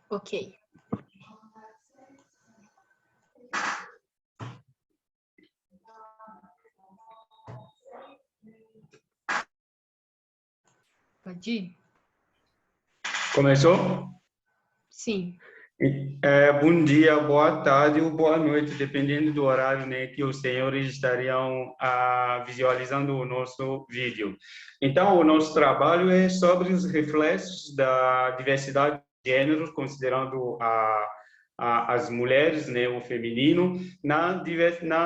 Ok. Pode ir? Começou? Sim. Bom dia, boa tarde ou boa noite, dependendo do horário, né, que os senhores estariam visualizando o nosso vídeo. Então, o nosso trabalho é sobre os reflexos da diversidade de gêneros, considerando as mulheres, né, o feminino, na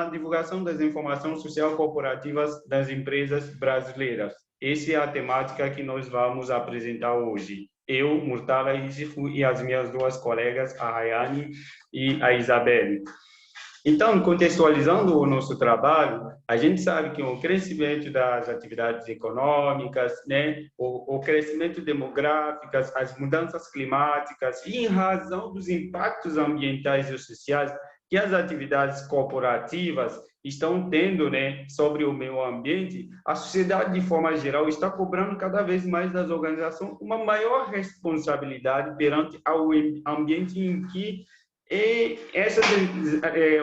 divulgação das informações social corporativas das empresas brasileiras. Essa é a temática que nós vamos apresentar hoje. Eu, Murtala Isifu, e as minhas duas colegas, a Rayane e a Isabelle. Então, contextualizando o nosso trabalho, a gente sabe que o crescimento das atividades econômicas, né, o crescimento demográfico, as mudanças climáticas e em razão dos impactos ambientais e sociais que as atividades corporativas estão tendo, né, sobre o meio ambiente, a sociedade, de forma geral, está cobrando cada vez mais das organizações uma maior responsabilidade perante ao ambiente em que essas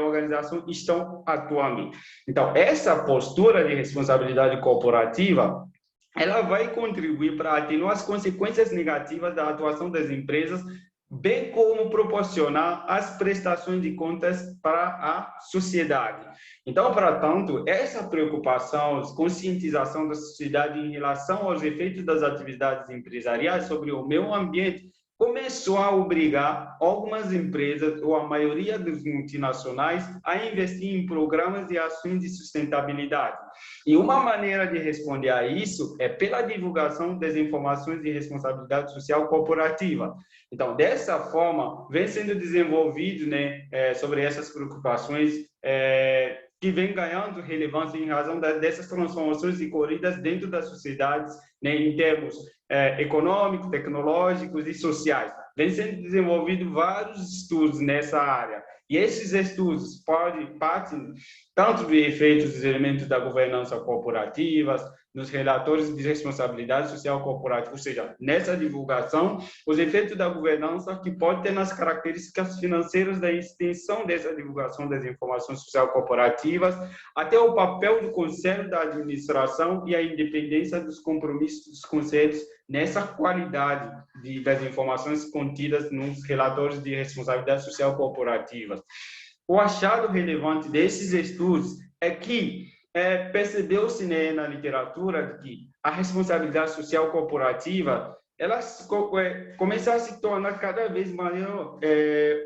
organizações estão atuando. Então, essa postura de responsabilidade corporativa, ela vai contribuir para atenuar as consequências negativas da atuação das empresas, bem como proporcionar as prestações de contas para a sociedade. Então, portanto, essa preocupação, conscientização da sociedade em relação aos efeitos das atividades empresariais sobre o meio ambiente começou a obrigar algumas empresas, ou a maioria das multinacionais, a investir em programas e ações de sustentabilidade. E uma maneira de responder a isso é pela divulgação das informações de responsabilidade social corporativa. Então, dessa forma, vem sendo desenvolvido, né, sobre essas preocupações que vem ganhando relevância em razão dessas transformações ocorridas dentro das sociedades, né, em termos econômicos, tecnológicos e sociais. Vem sendo desenvolvido vários estudos nessa área. E esses estudos partem tanto de efeitos dos elementos da governança corporativa, nos relatórios de responsabilidade social corporativa, ou seja, nessa divulgação, os efeitos da governança que pode ter nas características financeiras da extensão dessa divulgação das informações social corporativas, até o papel do conselho da administração e a independência dos compromissos dos conselhos nessa qualidade das informações contidas nos relatórios de responsabilidade social corporativa. O achado relevante desses estudos é que percebeu-se, né, na literatura que a responsabilidade social corporativa ela começa a se tornar cada vez maior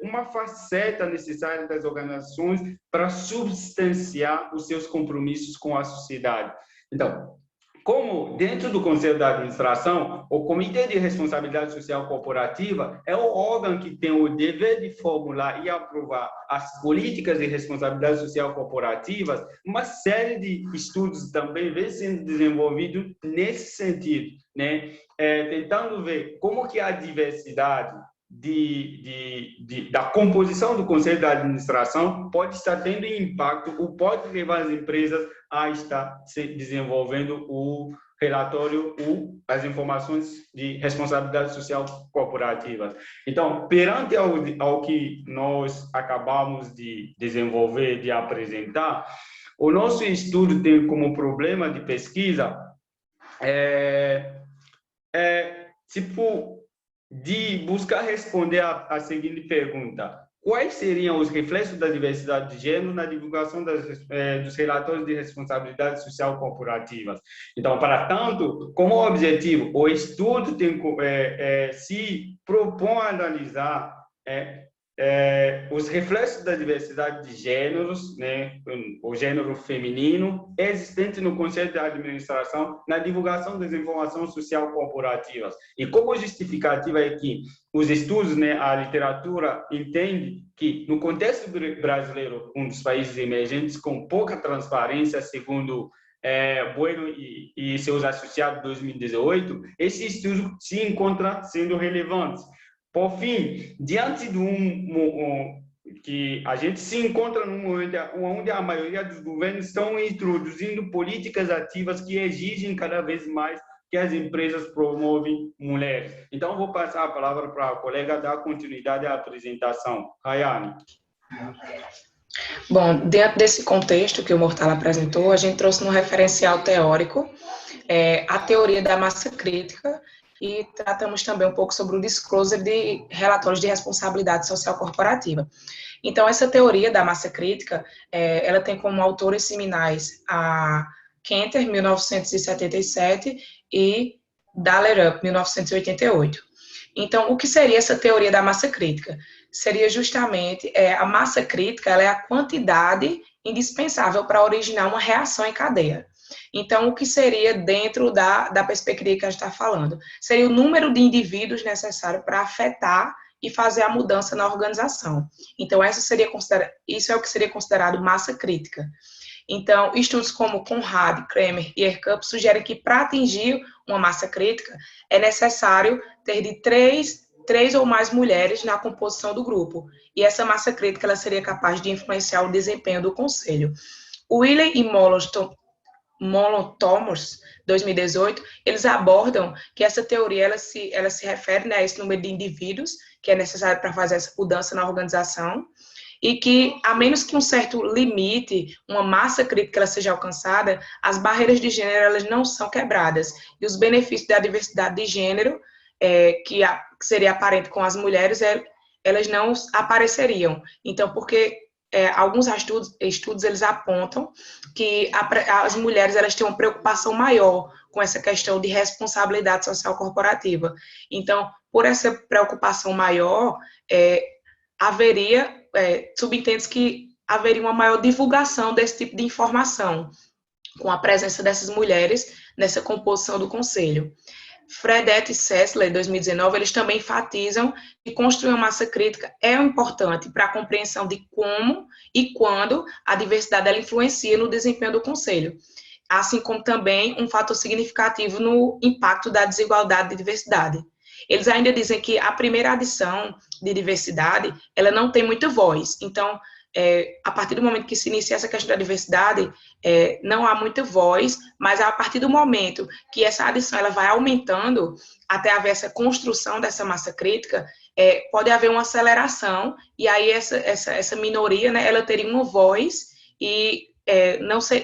uma faceta necessária das organizações para substanciar os seus compromissos com a sociedade. Então, como dentro do Conselho da Administração, o Comitê de Responsabilidade Social Corporativa é o órgão que tem o dever de formular e aprovar as políticas de responsabilidade social corporativas, uma série de estudos também vem sendo desenvolvido nesse sentido, né? Tentando ver como que a diversidade da composição do Conselho da Administração pode estar tendo impacto ou pode levar as empresas a estar desenvolvendo o relatório ou as informações de responsabilidade social corporativa. Então, perante ao que nós acabamos de desenvolver, de apresentar, o nosso estudo tem como problema de pesquisa de buscar responder a seguinte pergunta: quais seriam os reflexos da diversidade de gênero na divulgação dos relatórios de responsabilidade social corporativas? Então, para tanto, como objetivo, o estudo se propõe a analisar os reflexos da diversidade de gêneros, né, o gênero feminino, existente no Conselho de Administração, na divulgação das informações social corporativas. E como justificativa é que os estudos, né, a literatura entende que, no contexto brasileiro, um dos países emergentes com pouca transparência, segundo Bueno e seus associados de 2018, esse estudo se encontra sendo relevante. Por fim, diante de que a gente se encontra num momento onde a maioria dos governos estão introduzindo políticas ativas que exigem cada vez mais que as empresas promovem mulheres. Então, vou passar a palavra para a colega dar continuidade à apresentação. Rayane. Bom, dentro desse contexto que o Mortala apresentou, a gente trouxe um referencial teórico, a teoria da massa crítica, e tratamos também um pouco sobre o disclosure de relatórios de responsabilidade social corporativa. Então, essa teoria da massa crítica, ela tem como autores seminais a Kenter, 1977, e Dahlerup, 1988. Então, o que seria essa teoria da massa crítica? Seria justamente a massa crítica, ela é a quantidade indispensável para originar uma reação em cadeia. Então, o que seria dentro da perspectiva que a gente está falando? Seria o número de indivíduos necessário para afetar e fazer a mudança na organização. Então, isso é o que seria considerado massa crítica. Então, estudos como Conrad, Kremer e Ercup sugerem que para atingir uma massa crítica é necessário ter de três ou mais mulheres na composição do grupo. E essa massa crítica ela seria capaz de influenciar o desempenho do conselho. Willey e Molon-Thomas, 2018, eles abordam que essa teoria ela se refere, né, a esse número de indivíduos que é necessário para fazer essa mudança na organização, e que, a menos que um certo limite, uma massa crítica ela seja alcançada, as barreiras de gênero elas não são quebradas. E os benefícios da diversidade de gênero, que seria aparente com as mulheres, elas não apareceriam. Então, porque alguns estudos eles apontam que as mulheres elas têm uma preocupação maior com essa questão de responsabilidade social corporativa. Então, por essa preocupação maior, subentende-se que haveria uma maior divulgação desse tipo de informação, com a presença dessas mulheres nessa composição do conselho. Fredette e Sessler, 2019, eles também enfatizam que construir uma massa crítica é importante para a compreensão de como e quando a diversidade ela influencia no desempenho do conselho, assim como também um fator significativo no impacto da desigualdade de diversidade. Eles ainda dizem que a primeira adição de diversidade, ela não tem muita voz. Então, a partir do momento que se inicia essa questão da diversidade, não há muita voz, mas a partir do momento que essa adição ela vai aumentando, até haver essa construção dessa massa crítica, pode haver uma aceleração, e aí essa minoria, né, ela teria uma voz, e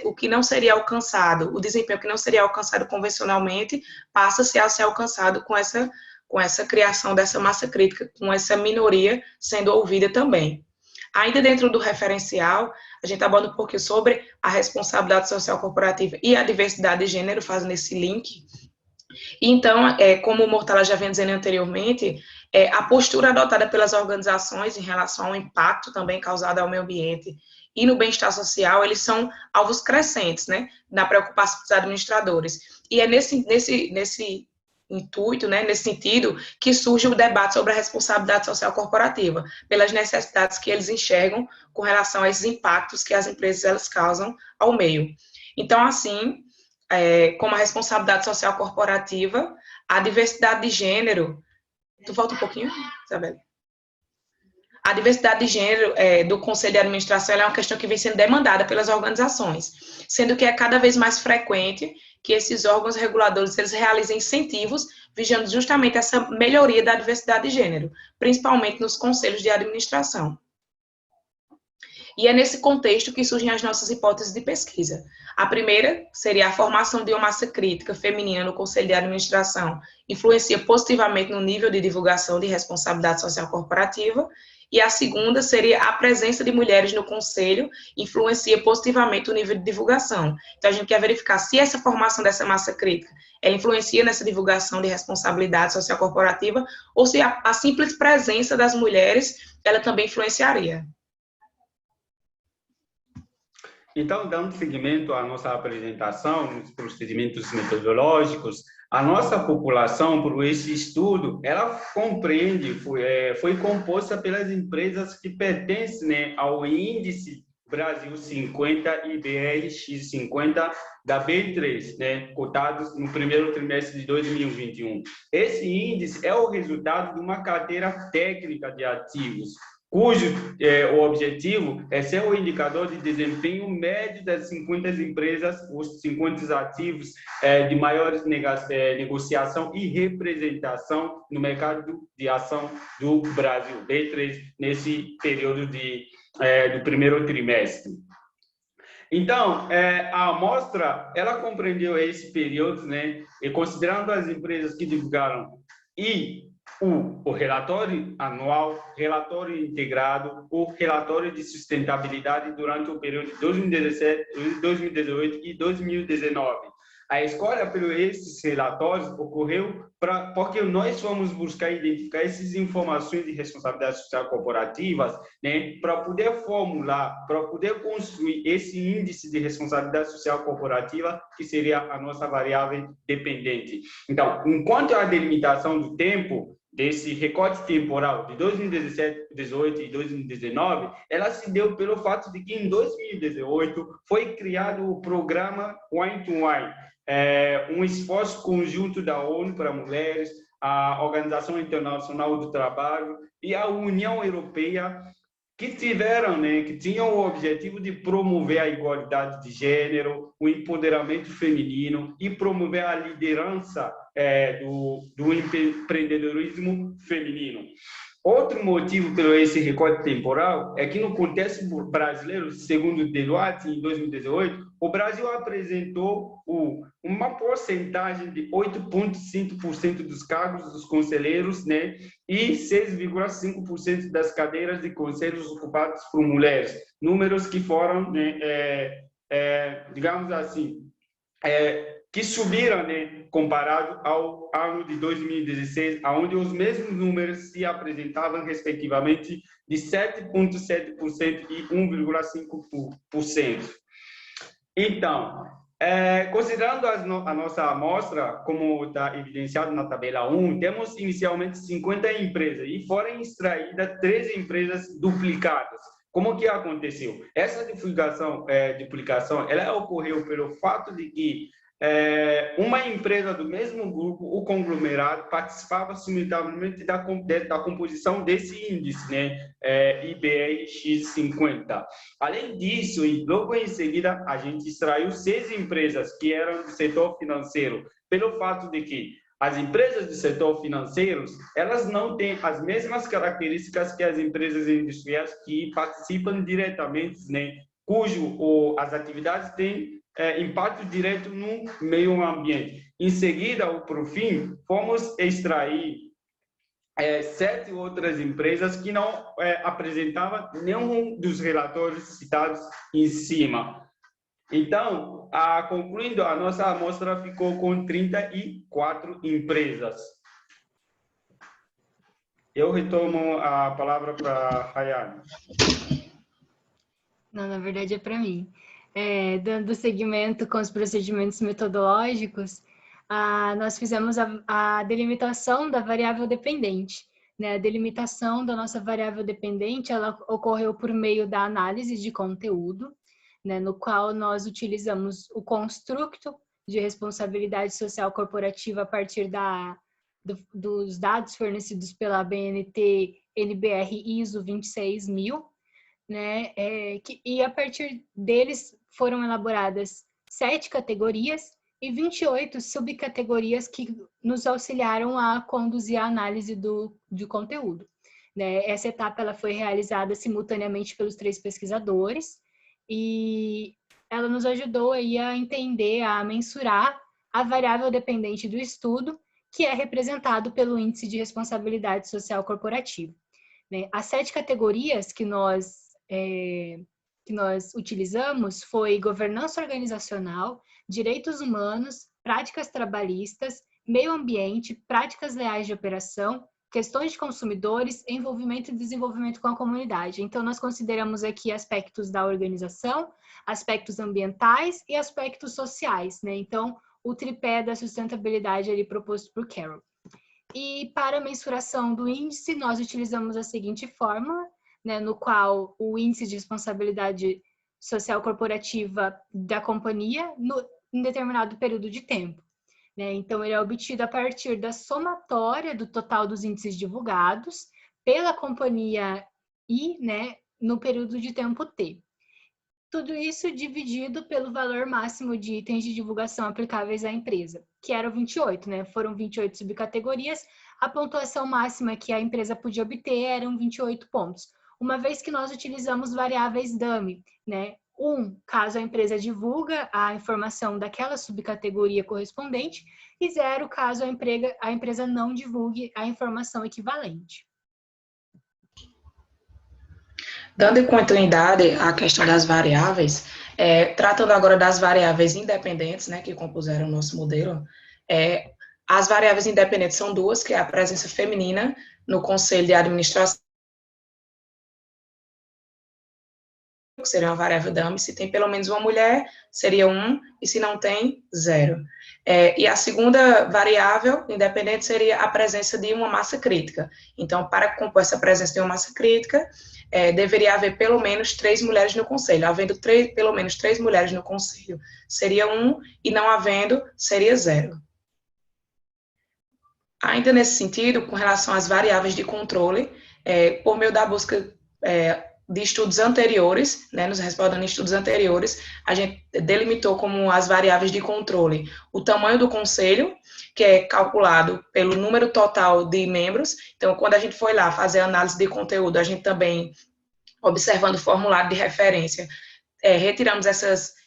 o que não seria alcançado, o desempenho que não seria alcançado convencionalmente, passa-se a ser alcançado com essa criação dessa massa crítica, com essa minoria sendo ouvida também. Ainda dentro do referencial, a gente aborda um pouquinho sobre a responsabilidade social corporativa e a diversidade de gênero, fazendo esse link. Então, como o Mortala já vem dizendo anteriormente, a postura adotada pelas organizações em relação ao impacto também causado ao meio ambiente e no bem-estar social, eles são alvos crescentes, né, na preocupação dos administradores. E é nesse intuito, né, nesse sentido, que surge o debate sobre a responsabilidade social corporativa, pelas necessidades que eles enxergam com relação a esses impactos que as empresas elas causam ao meio. Então, assim, como a responsabilidade social corporativa, a diversidade de gênero... Tu volta um pouquinho, Isabela? A diversidade de gênero do Conselho de Administração é uma questão que vem sendo demandada pelas organizações, sendo que é cada vez mais frequente que esses órgãos reguladores eles realizem incentivos visando justamente essa melhoria da diversidade de gênero, principalmente nos conselhos de administração. E é nesse contexto que surgem as nossas hipóteses de pesquisa. A primeira seria a formação de uma massa crítica feminina no Conselho de Administração influencia positivamente no nível de divulgação de responsabilidade social corporativa, e a segunda seria a presença de mulheres no Conselho influencia positivamente o nível de divulgação. Então, a gente quer verificar se essa formação dessa massa crítica ela influencia nessa divulgação de responsabilidade social corporativa ou se a simples presença das mulheres ela também influenciaria. Então, dando seguimento à nossa apresentação, nos procedimentos metodológicos, a nossa população, por esse estudo, ela compreende, foi composta pelas empresas que pertencem, né, ao índice Brasil 50 e BRX 50 da B3, né, cotados no primeiro trimestre de 2021. Esse índice é o resultado de uma carteira técnica de ativos, cujo o objetivo é ser o indicador de desempenho médio das 50 empresas, os 50 ativos de maiores negociação e representação no mercado de ação do Brasil, B3, nesse período do primeiro trimestre. Então, a amostra, ela compreendeu esse período, né, e considerando as empresas que divulgaram o relatório anual, relatório integrado, o relatório de sustentabilidade durante o período de 2017, 2018 e 2019. A escolha por esses relatórios ocorreu porque nós fomos buscar identificar essas informações de responsabilidade social corporativas, né, para poder formular, para poder construir esse índice de responsabilidade social corporativa, que seria a nossa variável dependente. Então, enquanto a delimitação do tempo desse recorte temporal de 2017, 2018 e 2019, ela se deu pelo fato de que em 2018 foi criado o programa Wine to Wine, um esforço conjunto da ONU para mulheres, a Organização Internacional do Trabalho e a União Europeia, que que tinham o objetivo de promover a igualdade de gênero, o empoderamento feminino e promover a liderança do empreendedorismo feminino. Outro motivo pelo esse recorte temporal é que no contexto brasileiro, segundo o Deloitte, em 2018, o Brasil apresentou uma porcentagem de 8,5% dos cargos dos conselheiros, né, e 6,5% das cadeiras de conselhos ocupadas por mulheres. Números que foram, né, digamos assim, que subiram, né, comparado ao ano de 2016, onde os mesmos números se apresentavam, respectivamente, de 7,7% e 1,5%. Então, considerando a nossa amostra, como está evidenciado na tabela 1, temos inicialmente 50 empresas e foram extraídas 13 empresas duplicadas. Como que aconteceu? Essa duplicação, ela ocorreu pelo fato de que uma empresa do mesmo grupo, o conglomerado, participava simultaneamente da composição desse índice, né, IBRX50. Além disso, e logo em seguida, a gente extraiu 6 empresas que eram do setor financeiro, pelo fato de que as empresas do setor financeiro, elas não têm as mesmas características que as empresas industriais que participam diretamente, né, as atividades têm impacto direto no meio ambiente. Em seguida, por fim, fomos extrair 7 outras empresas que não apresentavam nenhum dos relatórios citados em cima. Então, concluindo, a nossa amostra ficou com 34 empresas. Eu retomo a palavra para a Rayane. Não, na verdade é para mim. Dando seguimento com os procedimentos metodológicos, nós fizemos a delimitação da variável dependente. Né? A delimitação da nossa variável dependente, ela ocorreu por meio da análise de conteúdo, né? No qual nós utilizamos o construto de responsabilidade social corporativa a partir dos dados fornecidos pela ABNT NBR ISO 26000, né? E a partir deles foram elaboradas 7 categorias e 28 subcategorias que nos auxiliaram a conduzir a análise do conteúdo. Né? Essa etapa ela foi realizada simultaneamente pelos 3 pesquisadores e ela nos ajudou aí a entender, a mensurar a variável dependente do estudo, que é representado pelo Índice de Responsabilidade Social Corporativa. Né? As 7 categorias que nós utilizamos foi governança organizacional, direitos humanos, práticas trabalhistas, meio ambiente, práticas leais de operação, questões de consumidores, envolvimento e desenvolvimento com a comunidade. Então, nós consideramos aqui aspectos da organização, aspectos ambientais e aspectos sociais, né? Então, o tripé da sustentabilidade ali proposto por Carol. E para a mensuração do índice, nós utilizamos a seguinte fórmula, né, no qual o índice de responsabilidade social corporativa da companhia em determinado período de tempo. Né? Então, ele é obtido a partir da somatória do total dos índices divulgados pela companhia I, né, no período de tempo T. Tudo isso dividido pelo valor máximo de itens de divulgação aplicáveis à empresa, que eram 28, né? Foram 28 subcategorias. A pontuação máxima que a empresa podia obter eram 28 pontos. Uma vez que nós utilizamos variáveis dummy, né? Caso a empresa divulga a informação daquela subcategoria correspondente, e 0, caso a empresa não divulgue a informação equivalente. Dando continuidade à questão das variáveis, tratando agora das variáveis independentes, né, que compuseram o nosso modelo, as variáveis independentes são duas, que é a presença feminina no conselho de administração, que seria uma variável dummy. Se tem pelo menos uma mulher, seria 1, e se não tem, 0. E a segunda variável independente seria a presença de uma massa crítica. Então, para compor essa presença de uma massa crítica, deveria haver pelo menos 3 mulheres no conselho. Havendo pelo menos 3 mulheres no conselho, seria 1, e não havendo, seria 0. Ainda nesse sentido, com relação às variáveis de controle, por meio da busca de estudos anteriores, né, nos respaldando em estudos anteriores, a gente delimitou como as variáveis de controle o tamanho do conselho, que é calculado pelo número total de membros. Então, quando a gente foi lá fazer análise de conteúdo, a gente também, observando o formulário de referência, retiramos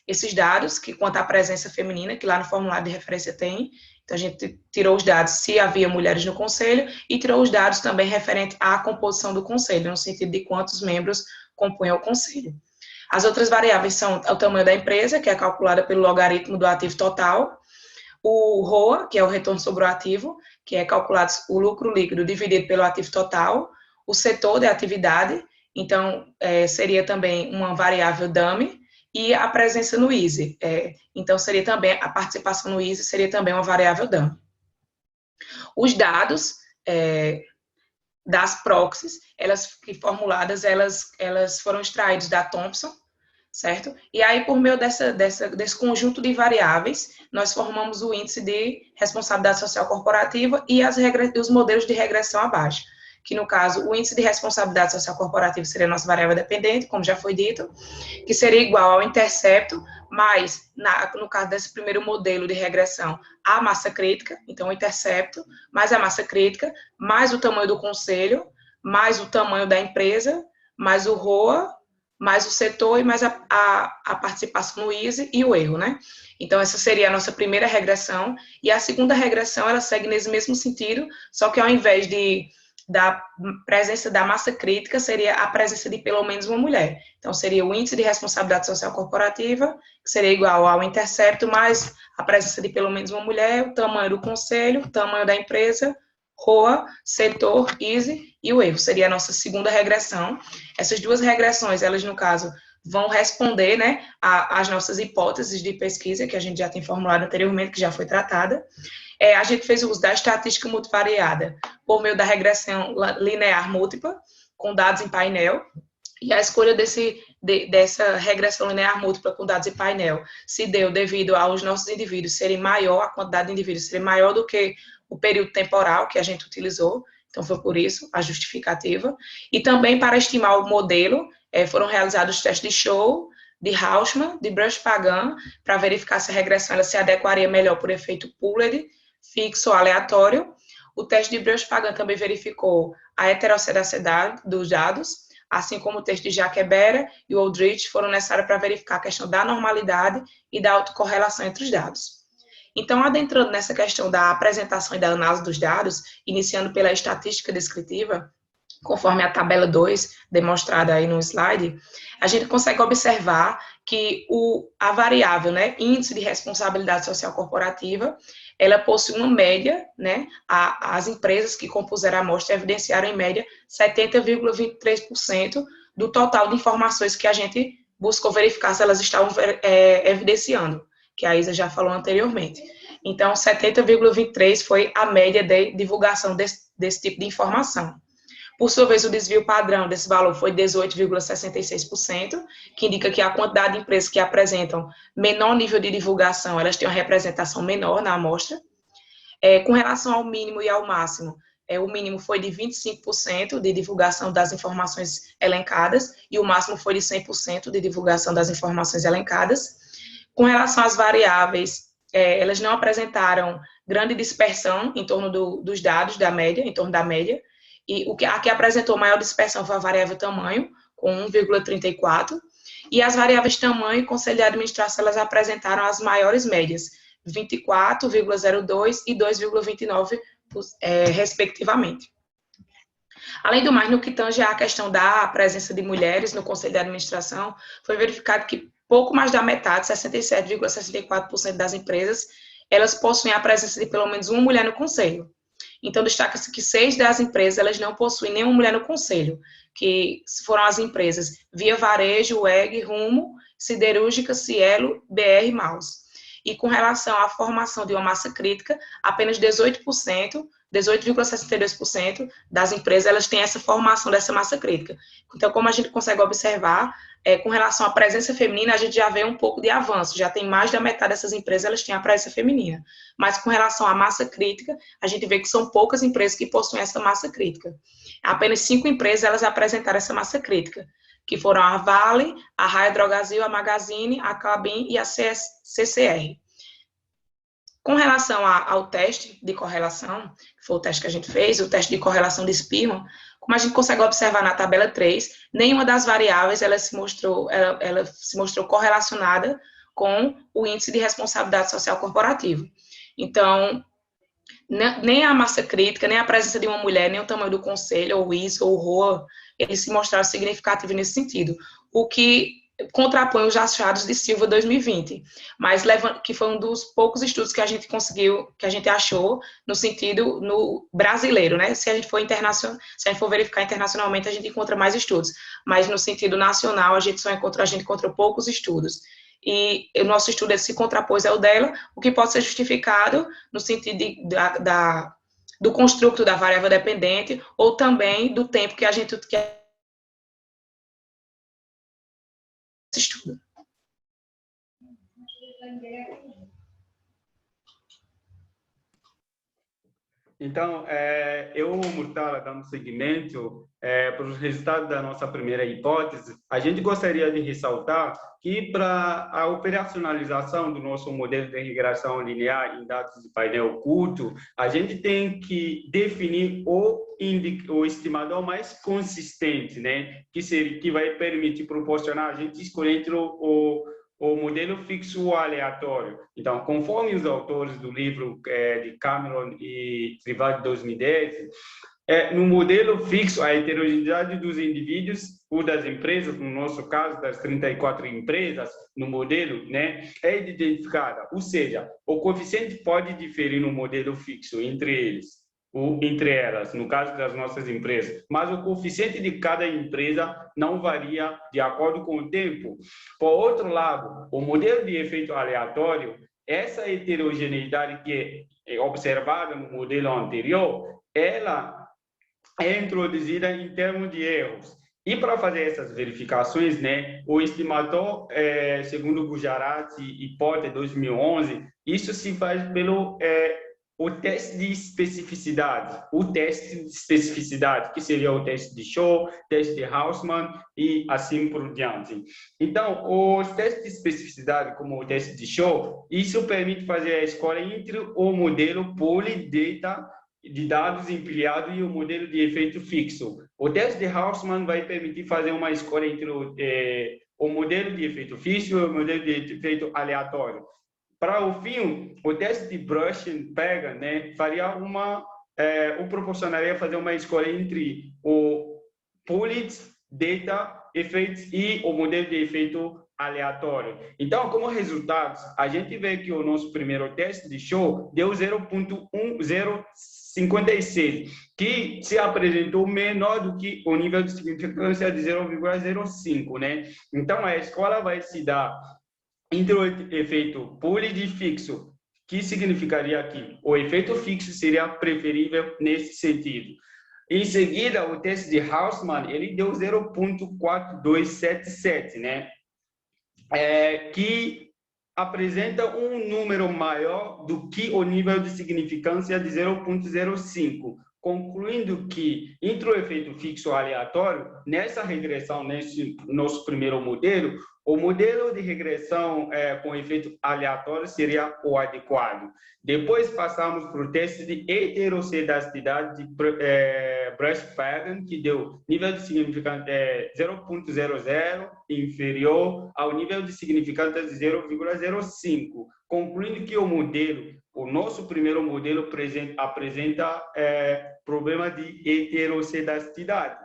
esses dados, que quanto à presença feminina, que lá no formulário de referência tem. Então, a gente tirou os dados se havia mulheres no conselho e tirou os dados também referente à composição do conselho, no sentido de quantos membros compunham o conselho. As outras variáveis são o tamanho da empresa, que é calculada pelo logaritmo do ativo total, o ROA, que é o retorno sobre o ativo, que é calculado o lucro líquido dividido pelo ativo total, o setor de atividade, então, seria também uma variável dummy, e a presença no ISE. Então, seria também, a participação no ISE seria também uma variável dummy. Os dados das proxies, elas foram extraídos da Thomson, certo? E aí, por meio desse conjunto de variáveis, nós formamos o índice de responsabilidade social corporativa e os modelos de regressão abaixo, que no caso, o índice de responsabilidade social corporativa seria a nossa variável dependente, como já foi dito, que seria igual ao intercepto, mais, no caso desse primeiro modelo de regressão, a massa crítica, então o intercepto, mais a massa crítica, mais o tamanho do conselho, mais o tamanho da empresa, mais o ROA, mais o setor e mais a participação no ISE e o erro, né? Então, essa seria a nossa primeira regressão, e a segunda regressão, ela segue nesse mesmo sentido, só que ao invés da presença da massa crítica, seria a presença de pelo menos uma mulher. Então, seria o índice de responsabilidade social corporativa, que seria igual ao intercepto, mais a presença de pelo menos uma mulher, o tamanho do conselho, o tamanho da empresa, ROA, setor, ISE e o erro. Seria a nossa segunda regressão. Essas duas regressões, elas, no caso, vão responder, né, às nossas hipóteses de pesquisa, que a gente já tem formulado anteriormente, que já foi tratada. A gente fez o uso da estatística multivariada por meio da regressão linear múltipla, com dados em painel, e a escolha dessa regressão linear múltipla com dados em painel se deu devido aos nossos indivíduos serem maior, a quantidade de indivíduos ser maior do que o período temporal que a gente utilizou, então foi por isso a justificativa. E também para estimar o modelo, foram realizados os testes de Show, de Hausmann, de Brush-Pagan, para verificar se a regressão ela se adequaria melhor por efeito Pooled, fixo ou aleatório. O teste de Brush-Pagan também verificou a heterocedacidade dos dados, assim como o teste de Jacques-Berer e o Aldrich foram necessários para verificar a questão da normalidade e da autocorrelação entre os dados. Então, adentrando nessa questão da apresentação e da análise dos dados, iniciando pela estatística descritiva, conforme a tabela 2, demonstrada aí no slide, a gente consegue observar que a variável, né, índice de responsabilidade social corporativa, ela possui uma média, né, as empresas que compuseram a amostra evidenciaram em média 70,23% do total de informações que a gente buscou verificar se elas estavam evidenciando, que a Isa já falou anteriormente. Então, 70,23% foi a média de divulgação desse tipo de informação. Por sua vez, o desvio padrão desse valor foi 18,66%, que indica que a quantidade de empresas que apresentam menor nível de divulgação, elas têm uma representação menor na amostra. Com relação ao mínimo e ao máximo, o mínimo foi de 25% de divulgação das informações elencadas e o máximo foi de 100% de divulgação das informações elencadas. Com relação às variáveis, elas não apresentaram grande dispersão em torno dos dados da média, em torno da média, e a que apresentou maior dispersão foi a variável tamanho, com 1,34, e as variáveis tamanho e conselho de administração, elas apresentaram as maiores médias, 24,02 e 2,29, respectivamente. Além do mais, no que tange à questão da presença de mulheres no conselho de administração, foi verificado que pouco mais da metade, 67,64% das empresas, elas possuem a presença de pelo menos uma mulher no conselho. Então, destaca-se que 6 das empresas, elas não possuem nenhuma mulher no conselho, que foram as empresas Via Varejo, WEG, Rumo, Siderúrgica, Cielo, BR Maus. E com relação à formação de uma massa crítica, apenas 18,62% das empresas, elas têm essa formação dessa massa crítica. Então, como a gente consegue observar, com relação à presença feminina, a gente já vê um pouco de avanço, já tem mais da metade dessas empresas, elas têm a presença feminina. Mas com relação à massa crítica, a gente vê que são poucas empresas que possuem essa massa crítica. Apenas 5 empresas, elas apresentaram essa massa crítica, que foram a Vale, a Raia Drogasil, a Magazine, a Clabin e a CCR. Com relação ao teste de correlação, que foi o teste que a gente fez, o teste de correlação de Spearman, como a gente consegue observar na tabela 3, nenhuma das variáveis ela se mostrou correlacionada com o índice de responsabilidade social corporativo. Então, nem a massa crítica, nem a presença de uma mulher, nem o tamanho do conselho, ou o ISO, ou o ROA, eles se mostraram significativos nesse sentido, o que contrapõe os achados de Silva 2020, mas que foi um dos poucos estudos que a gente conseguiu, que a gente achou no sentido no brasileiro, né? Se a gente for verificar internacionalmente, a gente encontra mais estudos, mas no sentido nacional a gente encontrou poucos estudos. E o nosso estudo se contrapôs ao dela, o que pode ser justificado no sentido do construto da variável dependente ou também do tempo que a gente estuda. Então, eu, Murtala, dando seguimento para os resultados da nossa primeira hipótese, a gente gostaria de ressaltar que para a operacionalização do nosso modelo de regressão linear em dados de painel oculto, a gente tem que definir o estimador mais consistente, né? Que vai permitir proporcionar a gente escolher entre o modelo fixo ou aleatório. Então, conforme os autores do livro de Cameron e Trivard de 2010, no modelo fixo, a heterogeneidade dos indivíduos ou das empresas, no nosso caso, das 34 empresas, no modelo, né, é identificada. Ou seja, o coeficiente pode diferir no modelo fixo entre eles, ou entre elas, no caso das nossas empresas, mas o coeficiente de cada empresa não varia de acordo com o tempo. Por outro lado, o modelo de efeito aleatório, essa heterogeneidade que é observada no modelo anterior, ela é introduzida em termos de erros. E para fazer essas verificações, né, o estimador, segundo o Gujarat e Porter 2011, isso se faz pelo o teste de especificidade, que seria o teste de Shaw, teste de Hausmann e assim por diante. Então, os testes de especificidade, como o teste de Shaw, isso permite fazer a escolha entre o modelo Polydata de dados empilhado e o modelo de efeito fixo. O teste de Hausmann vai permitir fazer uma escolha entre o modelo de efeito fixo e o modelo de efeito aleatório. Para o fim, o teste de Brush-Pagan, né, faria proporcionaria fazer uma escolha entre o Pooled Data Effects e o modelo de efeito aleatório. Então, como resultados, a gente vê que o nosso primeiro teste de Shaw deu 0,1056, que se apresentou menor do que o nível de significância de 0,05, né? Então, a escola vai se dar entre o efeito Pooled fixo, que significaria que o efeito fixo seria preferível nesse sentido. Em seguida, o teste de Hausmann, ele deu 0,4277, né? Que apresenta um número maior do que o nível de significância de 0,05. concluindo que, entre o efeito fixo aleatório, nessa regressão, nesse nosso primeiro modelo, o modelo de regressão com efeito aleatório seria o adequado. Depois passamos para o teste de heterocedastidade de Brash-Pagan, que deu nível de significância 0,00 inferior ao nível de significância de 0,05, concluindo que o nosso primeiro modelo apresenta problema de heterocedastidade.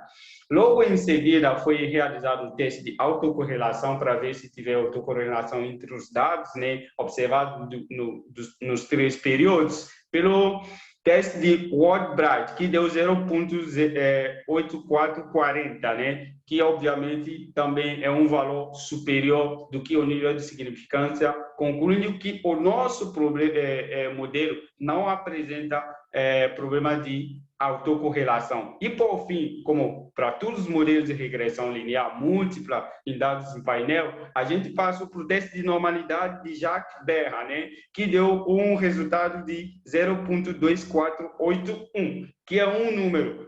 Logo em seguida, foi realizado o teste de autocorrelação para ver se tiver autocorrelação entre os dados, né, observados nos 3 períodos, pelo teste de Ward-Bright, que deu 0,8440, né, que obviamente também é um valor superior do que o nível de significância, concluindo que o nosso modelo não apresenta problema de autocorrelação. E, por fim, como para todos os modelos de regressão linear múltipla em dados em painel, a gente passa para o teste de normalidade de Jacques Berra, né, que deu um resultado de 0,2481, que é um número,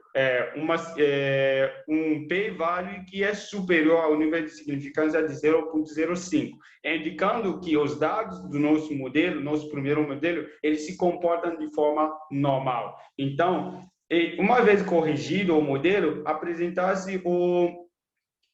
um p-value que é superior ao nível de significância de 0,05, indicando que os dados do nosso modelo, nosso primeiro modelo, eles se comportam de forma normal. Então, uma vez corrigido o modelo, apresentasse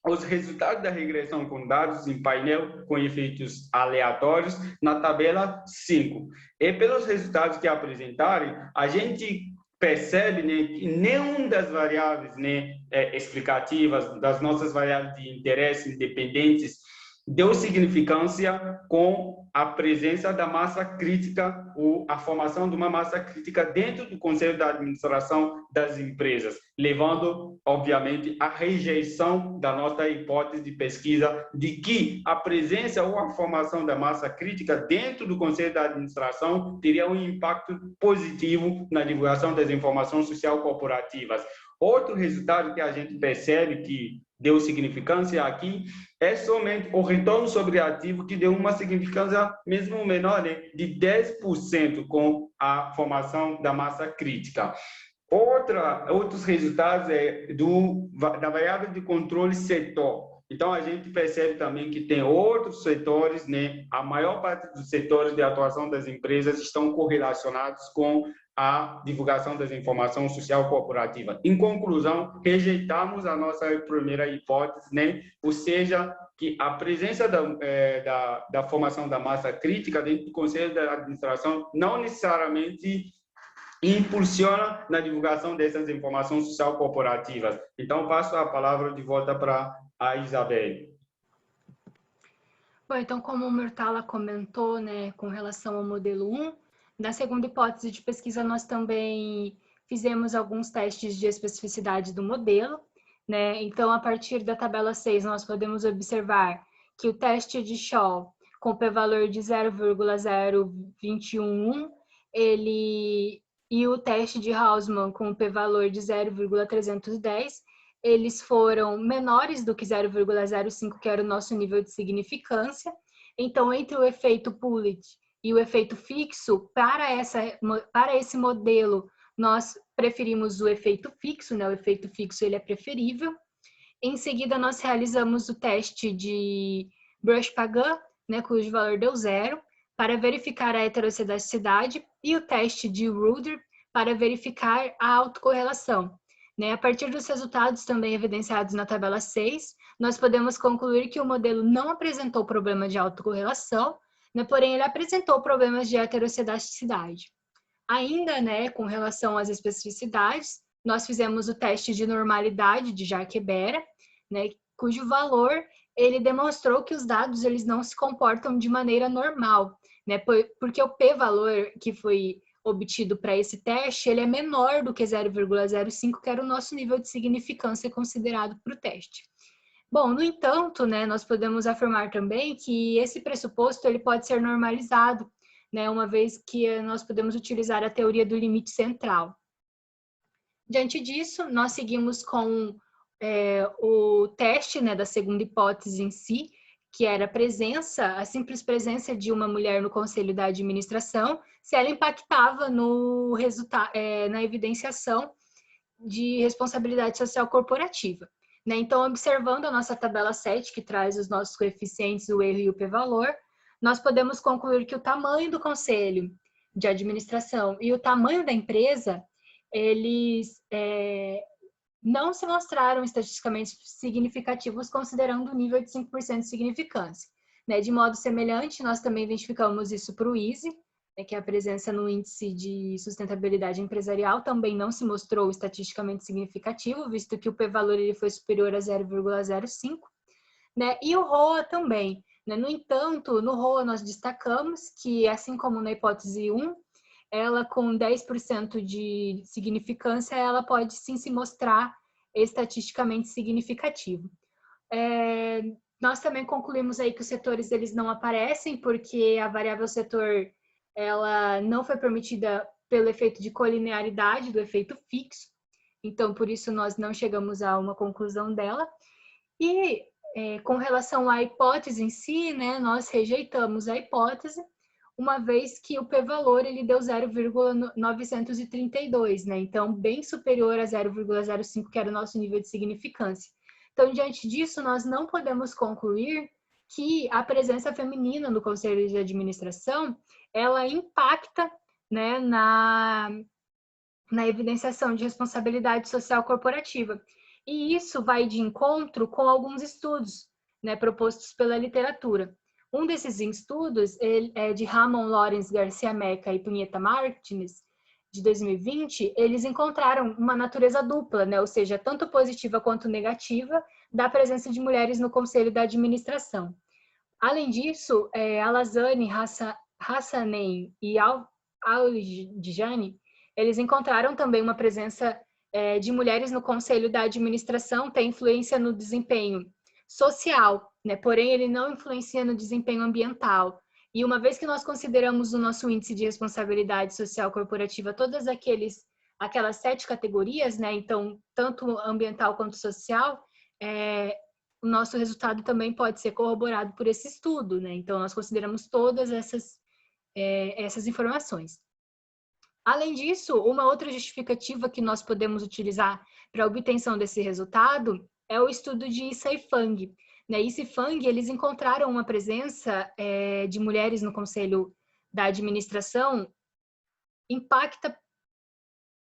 os resultados da regressão com dados em painel com efeitos aleatórios na tabela 5. E pelos resultados que apresentarem, a gente percebe, né, que nenhuma das variáveis, né, explicativas, das nossas variáveis de interesse independentes, deu significância com a presença da massa crítica ou a formação de uma massa crítica dentro do Conselho de Administração das empresas, levando, obviamente, à rejeição da nossa hipótese de pesquisa de que a presença ou a formação da massa crítica dentro do Conselho de Administração teria um impacto positivo na divulgação das informações social corporativas. Outro resultado que a gente percebe que deu significância aqui é somente o retorno sobre ativo, que deu uma significância mesmo menor, né, de 10% com a formação da massa crítica. Outros resultados da variável de controle setor. Então, a gente percebe também que tem outros setores, né? A maior parte dos setores de atuação das empresas estão correlacionados com a divulgação das informações social corporativa. Em conclusão, rejeitamos a nossa primeira hipótese, né? Ou seja, que a presença da formação da massa crítica dentro do Conselho de Administração não necessariamente impulsiona na divulgação dessas informações social corporativas. Então, passo a palavra de volta para a Isabel. Bom, então, como o Murtala comentou, né, com relação ao modelo 1, na segunda hipótese de pesquisa, nós também fizemos alguns testes de especificidade do modelo, né? Então, a partir da tabela 6, nós podemos observar que o teste de Shaw, com p-valor de 0,0211, e o teste de Hausmann, com p-valor de 0,310, eles foram menores do que 0,05, que era o nosso nível de significância. Então, entre o efeito Pullet e o efeito fixo, para esse modelo, nós preferimos o efeito fixo, né? O efeito fixo ele é preferível. Em seguida, nós realizamos o teste de Brash-Pagan, né, cujo valor deu 0, para verificar a heterocedastidade, e o teste de Ruder para verificar a autocorrelação. Né? A partir dos resultados também evidenciados na tabela 6, nós podemos concluir que o modelo não apresentou problema de autocorrelação, né? Porém, ele apresentou problemas de heterocedastidade. Ainda, né, com relação às especificidades, nós fizemos o teste de normalidade de Jacques-Berra, né, cujo valor ele demonstrou que os dados eles não se comportam de maneira normal, né, porque o p-valor que foi obtido para esse teste, ele é menor do que 0,05, que era o nosso nível de significância considerado para o teste. Bom, no entanto, né, nós podemos afirmar também que esse pressuposto ele pode ser normalizado, né, uma vez que nós podemos utilizar a teoria do limite central. Diante disso, nós seguimos com o teste, né, da segunda hipótese em si, que era a simples presença de uma mulher no conselho da administração, se ela impactava no resultado, na evidenciação de responsabilidade social corporativa. Né? Então, observando a nossa tabela 7, que traz os nossos coeficientes, o erro e o p-valor, nós podemos concluir que o tamanho do conselho de administração e o tamanho da empresa, eles não se mostraram estatisticamente significativos, considerando o nível de 5% de significância. Né? De modo semelhante, nós também identificamos isso para o ISE, né, que é a presença no índice de sustentabilidade empresarial, também não se mostrou estatisticamente significativo, visto que o p-valor ele foi superior a 0,05, né? E o ROA também. Né? No entanto, no ROA nós destacamos que, assim como na hipótese 1, ela com 10% de significância, ela pode sim se mostrar estatisticamente significativo. Nós também concluímos aí que os setores eles não aparecem, porque a variável setor ela não foi permitida pelo efeito de colinearidade do efeito fixo, então por isso nós não chegamos a uma conclusão dela. E com relação à hipótese em si, né, nós rejeitamos a hipótese, uma vez que o p-valor ele deu 0,932, né? Então bem superior a 0,05, que era o nosso nível de significância. Então, diante disso, nós não podemos concluir que a presença feminina no conselho de administração, ela impacta, né, na evidenciação de responsabilidade social corporativa. E isso vai de encontro com alguns estudos, né, propostos pela literatura. Um desses estudos é de Ramon Lawrence Garcia Meca e Punheta Martins, de 2020, eles encontraram uma natureza dupla, né, ou seja, tanto positiva quanto negativa, da presença de mulheres no conselho da administração. Além disso, Alazane, Hassanein e Al-Dijani, eles encontraram também uma presença de mulheres no conselho da administração, tem influência no desempenho social, né? Porém, ele não influencia no desempenho ambiental. E uma vez que nós consideramos o nosso índice de responsabilidade social corporativa, todas aquelas 7 categorias, né? Então, tanto ambiental quanto social, o nosso resultado também pode ser corroborado por esse estudo, né? Então, nós consideramos todas essas informações. Além disso, uma outra justificativa que nós podemos utilizar para a obtenção desse resultado é o estudo de Issa e Fang. Na Issa e Fang, eles encontraram uma presença de mulheres no conselho da administração, impacta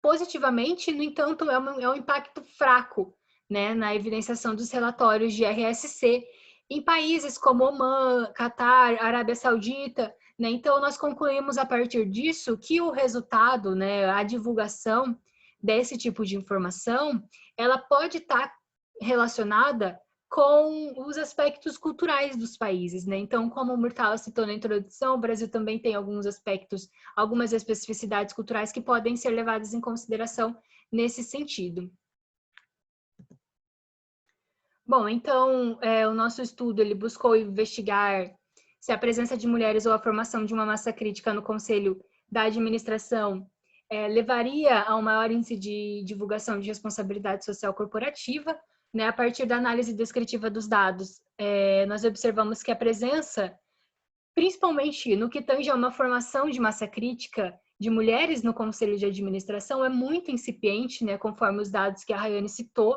positivamente, no entanto, é um impacto fraco, né, na evidenciação dos relatórios de RSC em países como Omã, Catar, Arábia Saudita, né? Então, nós concluímos a partir disso que o resultado, né, a divulgação desse tipo de informação, ela pode estar relacionada com os aspectos culturais dos países, né? Então, como o Murtala citou na introdução, o Brasil também tem alguns aspectos, algumas especificidades culturais que podem ser levadas em consideração nesse sentido. Bom, então, o nosso estudo ele buscou investigar se a presença de mulheres ou a formação de uma massa crítica no conselho da administração levaria a um maior índice de divulgação de responsabilidade social corporativa, né? A partir da análise descritiva dos dados, nós observamos que a presença, principalmente no que tange a uma formação de massa crítica de mulheres no conselho de administração, é muito incipiente, né? Conforme os dados que a Rayane citou.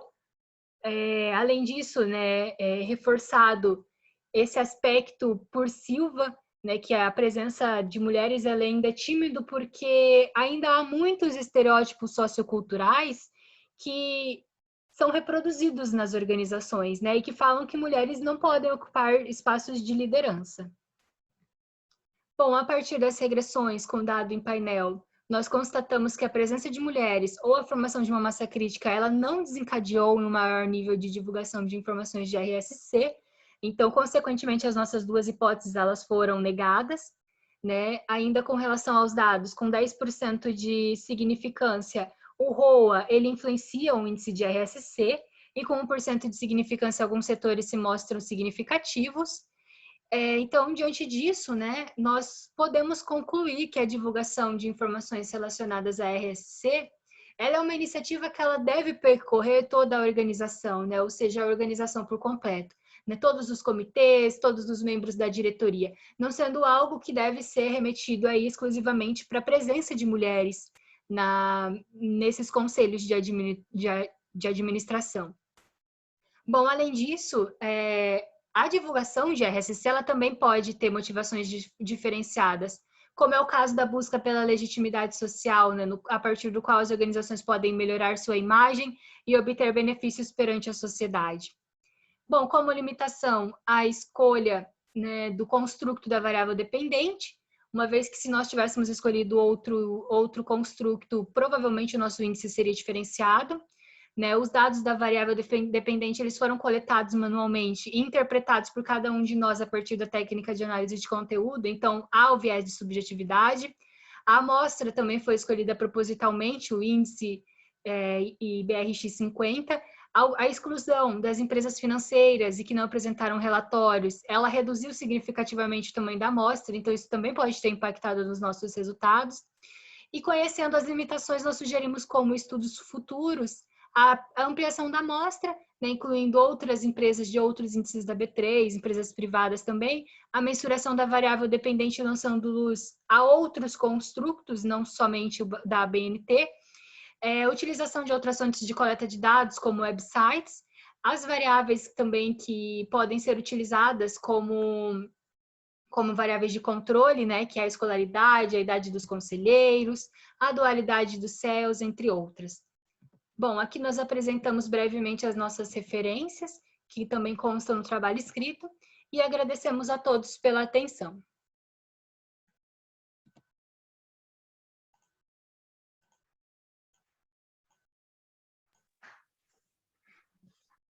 Além disso, né, reforçado esse aspecto por Silva, né, que a presença de mulheres ela ainda é tímido porque ainda há muitos estereótipos socioculturais que são reproduzidos nas organizações, né, e que falam que mulheres não podem ocupar espaços de liderança. Bom, a partir das regressões com dado em painel, nós constatamos que a presença de mulheres ou a formação de uma massa crítica, ela não desencadeou um maior nível de divulgação de informações de RSC, então, consequentemente, as nossas duas hipóteses, elas foram negadas, né? Ainda com relação aos dados, com 10% de significância, o ROA, ele influencia o índice de RSC, e com 1% de significância, alguns setores se mostram significativos. Então, diante disso, né, nós podemos concluir que a divulgação de informações relacionadas à RSC, ela é uma iniciativa que ela deve percorrer toda a organização, né, ou seja, a organização por completo, né, todos os comitês, todos os membros da diretoria, não sendo algo que deve ser remetido aí exclusivamente para a presença de mulheres nesses conselhos de administração. Bom, além disso, a divulgação de RSC ela também pode ter motivações diferenciadas, como é o caso da busca pela legitimidade social, né, a partir do qual as organizações podem melhorar sua imagem e obter benefícios perante a sociedade. Bom, como limitação, a escolha, né, do construto da variável dependente, uma vez que se nós tivéssemos escolhido outro construto, provavelmente o nosso índice seria diferenciado. Né? Os dados da variável dependente eles foram coletados manualmente e interpretados por cada um de nós a partir da técnica de análise de conteúdo, então há o viés de subjetividade. A amostra também foi escolhida propositalmente, o índice IBRX50. A exclusão das empresas financeiras e que não apresentaram relatórios, ela reduziu significativamente o tamanho da amostra, então isso também pode ter impactado nos nossos resultados. E conhecendo as limitações, nós sugerimos como estudos futuros a ampliação da amostra, né, incluindo outras empresas de outros índices da B3, empresas privadas também, a mensuração da variável dependente lançando luz a outros construtos, não somente o da ABNT, utilização de outras fontes de coleta de dados, como websites, as variáveis também que podem ser utilizadas como variáveis de controle, né, que é a escolaridade, a idade dos conselheiros, a dualidade dos CELs, entre outras. Bom, aqui nós apresentamos brevemente as nossas referências, que também constam no trabalho escrito, e agradecemos a todos pela atenção.